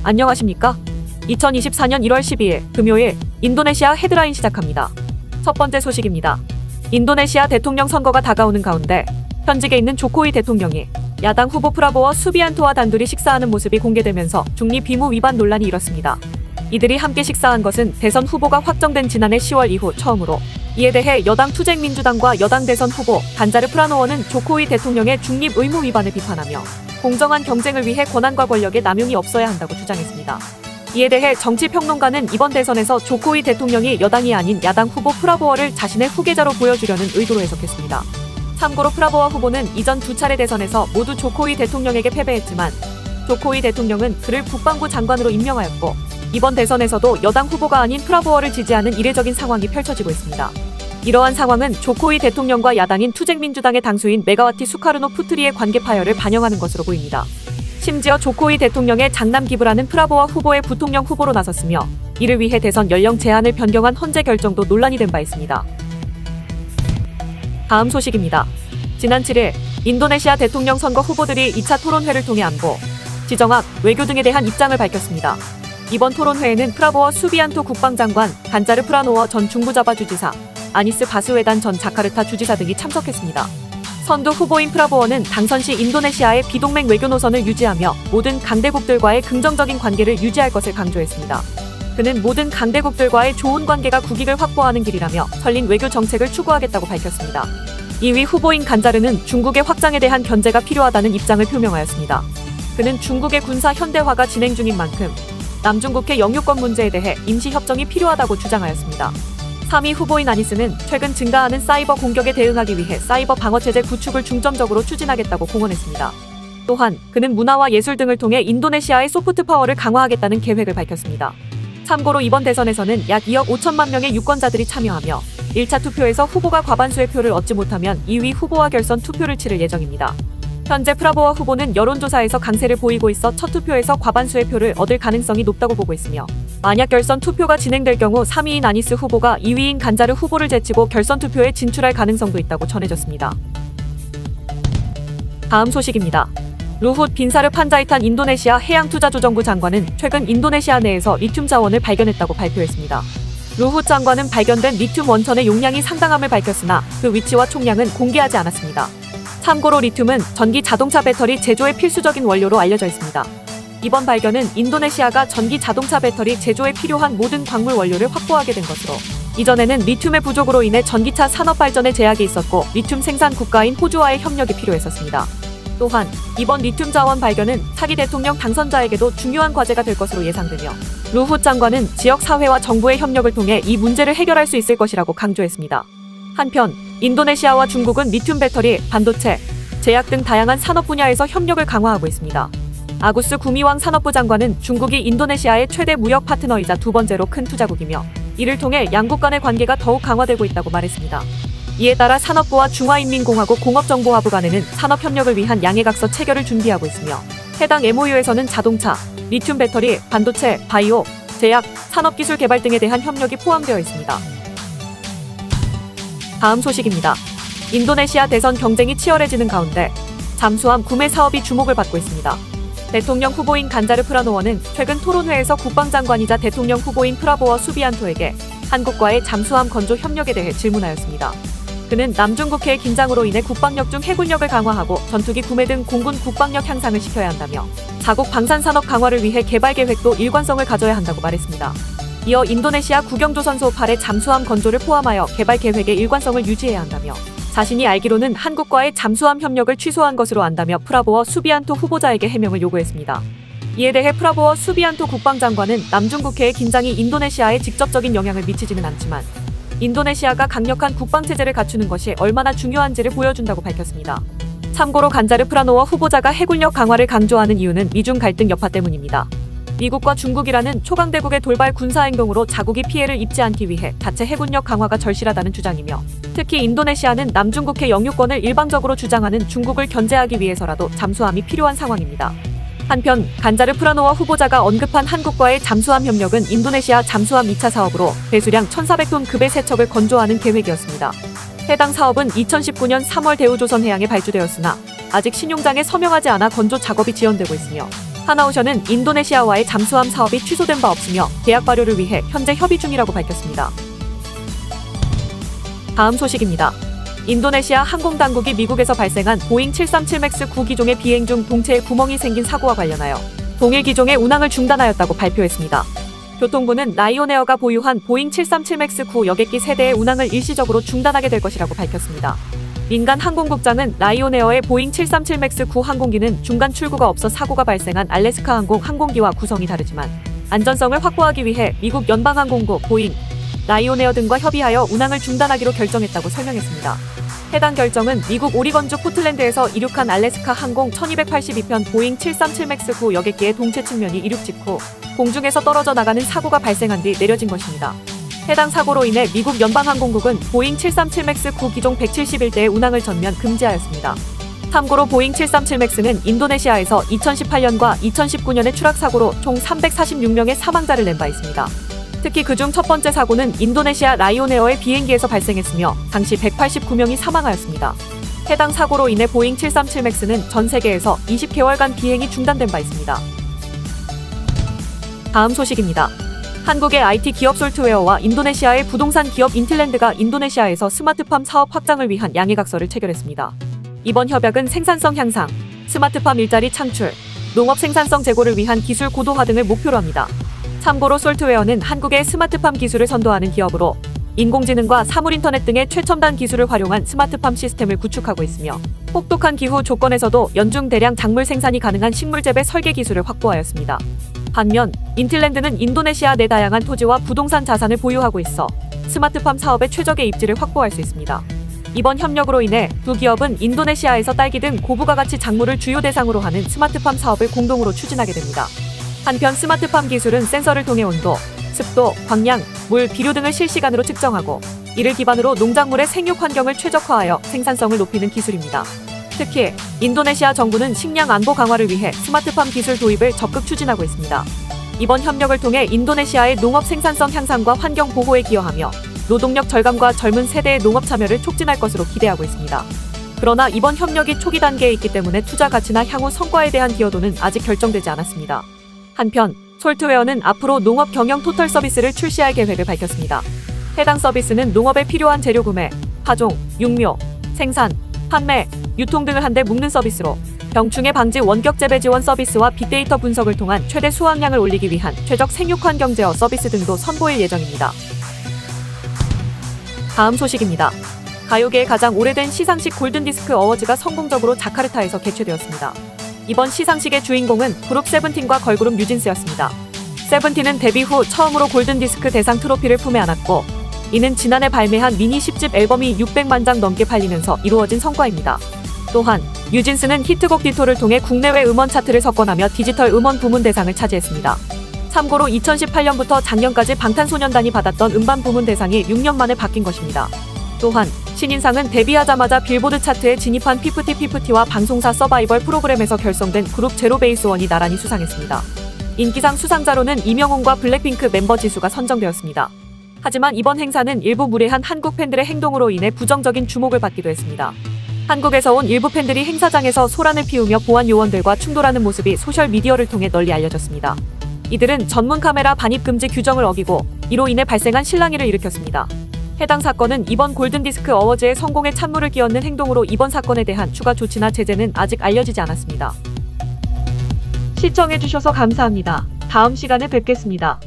안녕하십니까? 2024년 1월 12일 금요일 인도네시아 헤드라인 시작합니다. 첫 번째 소식입니다. 인도네시아 대통령 선거가 다가오는 가운데 현직에 있는 조코위 대통령이 야당 후보 프라보워 수비안토와 단둘이 식사하는 모습이 공개되면서 중립 비무 위반 논란이 일었습니다. 이들이 함께 식사한 것은 대선 후보가 확정된 지난해 10월 이후 처음으로, 이에 대해 여당 투쟁민주당과 여당 대선 후보 간자르 프라노워는 조코위 대통령의 중립 의무 위반을 비판하며 공정한 경쟁을 위해 권한과 권력의 남용이 없어야 한다고 주장했습니다. 이에 대해 정치평론가는 이번 대선에서 조코위 대통령이 여당이 아닌 야당 후보 프라보워를 자신의 후계자로 보여주려는 의도로 해석했습니다. 참고로 프라보워 후보는 이전 두 차례 대선에서 모두 조코위 대통령에게 패배했지만 조코위 대통령은 그를 국방부 장관으로 임명하였고, 이번 대선에서도 여당 후보가 아닌 프라보워를 지지하는 이례적인 상황이 펼쳐지고 있습니다. 이러한 상황은 조코위 대통령과 야당인 투쟁민주당의 당수인 메가와티 수카르노 푸트리의 관계 파열을 반영하는 것으로 보입니다. 심지어 조코위 대통령의 장남 기브라는 프라보워 후보의 부통령 후보로 나섰으며 이를 위해 대선 연령 제한을 변경한 헌재 결정도 논란이 된 바 있습니다. 다음 소식입니다. 지난 7일 인도네시아 대통령 선거 후보들이 2차 토론회를 통해 안보, 지정학, 외교 등에 대한 입장을 밝혔습니다. 이번 토론회에는 프라보워 수비안토 국방장관, 간자르 프라노워 전 중부자바 주지사, 아니스 바스웨단 전 자카르타 주지사 등이 참석했습니다. 선두 후보인 프라보워는 당선 시 인도네시아의 비동맹 외교 노선을 유지하며 모든 강대국들과의 긍정적인 관계를 유지할 것을 강조했습니다. 그는 모든 강대국들과의 좋은 관계가 국익을 확보하는 길이라며 설린 외교 정책을 추구하겠다고 밝혔습니다. 2위 후보인 간자르는 중국의 확장에 대한 견제가 필요하다는 입장을 표명하였습니다. 그는 중국의 군사 현대화가 진행 중인 만큼 남중국해 영유권 문제에 대해 임시협정이 필요하다고 주장하였습니다. 3위 후보인 아니스는 최근 증가하는 사이버 공격에 대응하기 위해 사이버 방어체제 구축을 중점적으로 추진하겠다고 공언했습니다. 또한 그는 문화와 예술 등을 통해 인도네시아의 소프트 파워를 강화하겠다는 계획을 밝혔습니다. 참고로 이번 대선에서는 약 2억 5천만 명의 유권자들이 참여하며 1차 투표에서 후보가 과반수의 표를 얻지 못하면 2위 후보와 결선 투표를 치를 예정입니다. 현재 프라보워 후보는 여론조사에서 강세를 보이고 있어 첫 투표에서 과반수의 표를 얻을 가능성이 높다고 보고 있으며, 만약 결선 투표가 진행될 경우 3위인 아니스 후보가 2위인 간자르 후보를 제치고 결선 투표에 진출할 가능성도 있다고 전해졌습니다. 다음 소식입니다. 루훗 빈사르 판자이탄 인도네시아 해양투자조정부 장관은 최근 인도네시아 내에서 리튬 자원을 발견했다고 발표했습니다. 루훗 장관은 발견된 리튬 원천의 용량이 상당함을 밝혔으나 그 위치와 총량은 공개하지 않았습니다. 참고로 리튬은 전기 자동차 배터리 제조에 필수적인 원료로 알려져 있습니다. 이번 발견은 인도네시아가 전기 자동차 배터리 제조에 필요한 모든 광물 원료를 확보하게 된 것으로, 이전에는 리튬의 부족으로 인해 전기차 산업 발전에 제약이 있었고 리튬 생산 국가인 호주와의 협력이 필요했었습니다. 또한 이번 리튬 자원 발견은 차기 대통령 당선자에게도 중요한 과제가 될 것으로 예상되며, 루훗 장관은 지역 사회와 정부의 협력을 통해 이 문제를 해결할 수 있을 것이라고 강조했습니다. 한편 인도네시아와 중국은 리튬 배터리, 반도체, 제약 등 다양한 산업 분야에서 협력을 강화하고 있습니다. 아구스 구미왕 산업부 장관은 중국이 인도네시아의 최대 무역 파트너이자 두 번째로 큰 투자국이며 이를 통해 양국 간의 관계가 더욱 강화되고 있다고 말했습니다. 이에 따라 산업부와 중화인민공화국 공업정보화부 간에는 산업협력을 위한 양해각서 체결을 준비하고 있으며, 해당 MOU에서는 자동차, 리튬 배터리, 반도체, 바이오, 제약, 산업기술 개발 등에 대한 협력이 포함되어 있습니다. 다음 소식입니다. 인도네시아 대선 경쟁이 치열해지는 가운데 잠수함 구매 사업이 주목을 받고 있습니다. 대통령 후보인 간자르 프라노워는 최근 토론회에서 국방장관이자 대통령 후보인 프라보워 수비안토에게 한국과의 잠수함 건조 협력에 대해 질문하였습니다. 그는 남중국해의 긴장으로 인해 국방력 중 해군력을 강화하고 전투기 구매 등 공군 국방력 향상을 시켜야 한다며 자국 방산산업 강화를 위해 개발 계획도 일관성을 가져야 한다고 말했습니다. 이어 인도네시아 국영조선소 8의 잠수함 건조를 포함하여 개발 계획의 일관성을 유지해야 한다며, 자신이 알기로는 한국과의 잠수함 협력을 취소한 것으로 안다며 프라보워 수비안토 후보자에게 해명을 요구했습니다. 이에 대해 프라보워 수비안토 국방장관은 남중국해의 긴장이 인도네시아에 직접적인 영향을 미치지는 않지만 인도네시아가 강력한 국방체제를 갖추는 것이 얼마나 중요한지를 보여준다고 밝혔습니다. 참고로 간자르 프라노워 후보자가 해군력 강화를 강조하는 이유는 미중 갈등 여파 때문입니다. 미국과 중국이라는 초강대국의 돌발 군사행동으로 자국이 피해를 입지 않기 위해 자체 해군력 강화가 절실하다는 주장이며, 특히 인도네시아는 남중국해 영유권을 일방적으로 주장하는 중국을 견제하기 위해서라도 잠수함이 필요한 상황입니다. 한편 간자르 프라노워 후보자가 언급한 한국과의 잠수함 협력은 인도네시아 잠수함 2차 사업으로 배수량 1,400톤 급의 세척을 건조하는 계획이었습니다. 해당 사업은 2019년 3월 대우조선해양에 발주되었으나 아직 신용장에 서명하지 않아 건조 작업이 지연되고 있으며 하나오션은 인도네시아와의 잠수함 사업이 취소된 바 없으며 계약 발효를 위해 현재 협의 중이라고 밝혔습니다. 다음 소식입니다. 인도네시아 항공당국이 미국에서 발생한 보잉 737 맥스 9 기종의 비행 중 동체에 구멍이 생긴 사고와 관련하여 동일 기종의 운항을 중단하였다고 발표했습니다. 교통부는 라이온에어가 보유한 보잉 737 맥스 9 여객기 세대의 운항을 일시적으로 중단하게 될 것이라고 밝혔습니다. 민간 항공국장은 라이온에어의 보잉 737 맥스 9 항공기는 중간 출구가 없어 사고가 발생한 알래스카 항공 항공기와 구성이 다르지만 안전성을 확보하기 위해 미국 연방항공국, 보잉, 라이온에어 등과 협의하여 운항을 중단하기로 결정했다고 설명했습니다. 해당 결정은 미국 오리건주 포틀랜드에서 이륙한 알래스카 항공 1282편 보잉 737 맥스 9 여객기의 동체 측면이 이륙 직후 공중에서 떨어져 나가는 사고가 발생한 뒤 내려진 것입니다. 해당 사고로 인해 미국 연방항공국은 보잉 737 맥스 9 기종 171대의 운항을 전면 금지하였습니다. 참고로 보잉 737 맥스는 인도네시아에서 2018년과 2019년의 추락 사고로 총 346명의 사망자를 낸 바 있습니다. 특히 그중 첫 번째 사고는 인도네시아 라이온에어의 비행기에서 발생했으며 당시 189명이 사망하였습니다. 해당 사고로 인해 보잉 737 맥스는 전 세계에서 20개월간 비행이 중단된 바 있습니다. 다음 소식입니다. 한국의 IT 기업 솔트웨어와 인도네시아의 부동산 기업 인틸랜드가 인도네시아에서 스마트팜 사업 확장을 위한 양해각서를 체결했습니다. 이번 협약은 생산성 향상, 스마트팜 일자리 창출, 농업 생산성 제고를 위한 기술 고도화 등을 목표로 합니다. 참고로 솔트웨어는 한국의 스마트팜 기술을 선도하는 기업으로 인공지능과 사물인터넷 등의 최첨단 기술을 활용한 스마트팜 시스템을 구축하고 있으며 혹독한 기후 조건에서도 연중 대량 작물 생산이 가능한 식물재배 설계 기술을 확보하였습니다. 반면 인틸랜드는 인도네시아 내 다양한 토지와 부동산 자산을 보유하고 있어 스마트팜 사업의 최적의 입지를 확보할 수 있습니다. 이번 협력으로 인해 두 기업은 인도네시아에서 딸기 등 고부가가치 작물을 주요 대상으로 하는 스마트팜 사업을 공동으로 추진하게 됩니다. 한편 스마트팜 기술은 센서를 통해 온도, 습도, 광량, 물, 비료 등을 실시간으로 측정하고 이를 기반으로 농작물의 생육 환경을 최적화하여 생산성을 높이는 기술입니다. 특히 인도네시아 정부는 식량 안보 강화를 위해 스마트팜 기술 도입을 적극 추진하고 있습니다. 이번 협력을 통해 인도네시아의 농업 생산성 향상과 환경 보호에 기여하며 노동력 절감과 젊은 세대의 농업 참여를 촉진할 것으로 기대하고 있습니다. 그러나 이번 협력이 초기 단계에 있기 때문에 투자 가치나 향후 성과에 대한 기여도는 아직 결정되지 않았습니다. 한편 솔트웨어는 앞으로 농업 경영 토털 서비스를 출시할 계획을 밝혔습니다. 해당 서비스는 농업에 필요한 재료 구매, 파종, 육묘, 생산, 판매, 유통 등을 한데 묶는 서비스로 병충해 방지 원격 재배 지원 서비스와 빅데이터 분석을 통한 최대 수확량을 올리기 위한 최적 생육 환경 제어 서비스 등도 선보일 예정입니다. 다음 소식입니다. 가요계의 가장 오래된 시상식 골든디스크 어워즈가 성공적으로 자카르타에서 개최되었습니다. 이번 시상식의 주인공은 그룹 세븐틴과 걸그룹 뉴진스였습니다. 세븐틴은 데뷔 후 처음으로 골든디스크 대상 트로피를 품에 안았고 이는 지난해 발매한 미니 10집 앨범이 600만 장 넘게 팔리면서 이루어진 성과입니다. 또한 뉴진스는 히트곡 디토를 통해 국내외 음원 차트를 석권하며 디지털 음원 부문 대상을 차지했습니다. 참고로 2018년부터 작년까지 방탄소년단이 받았던 음반 부문 대상이 6년 만에 바뀐 것입니다. 또한 신인상은 데뷔하자마자 빌보드 차트에 진입한 피프티피프티와 방송사 서바이벌 프로그램에서 결성된 그룹 제로베이스원이 나란히 수상했습니다. 인기상 수상자로는 이명웅과 블랙핑크 멤버 지수가 선정되었습니다. 하지만 이번 행사는 일부 무례한 한국 팬들의 행동으로 인해 부정적인 주목을 받기도 했습니다. 한국에서 온 일부 팬들이 행사장에서 소란을 피우며 보안 요원들과 충돌하는 모습이 소셜미디어를 통해 널리 알려졌습니다. 이들은 전문 카메라 반입 금지 규정을 어기고 이로 인해 발생한 실랑이를 일으켰습니다. 해당 사건은 이번 골든디스크 어워즈의 성공에 찬물을 끼얹는 행동으로 이번 사건에 대한 추가 조치나 제재는 아직 알려지지 않았습니다. 시청해주셔서 감사합니다. 다음 시간에 뵙겠습니다.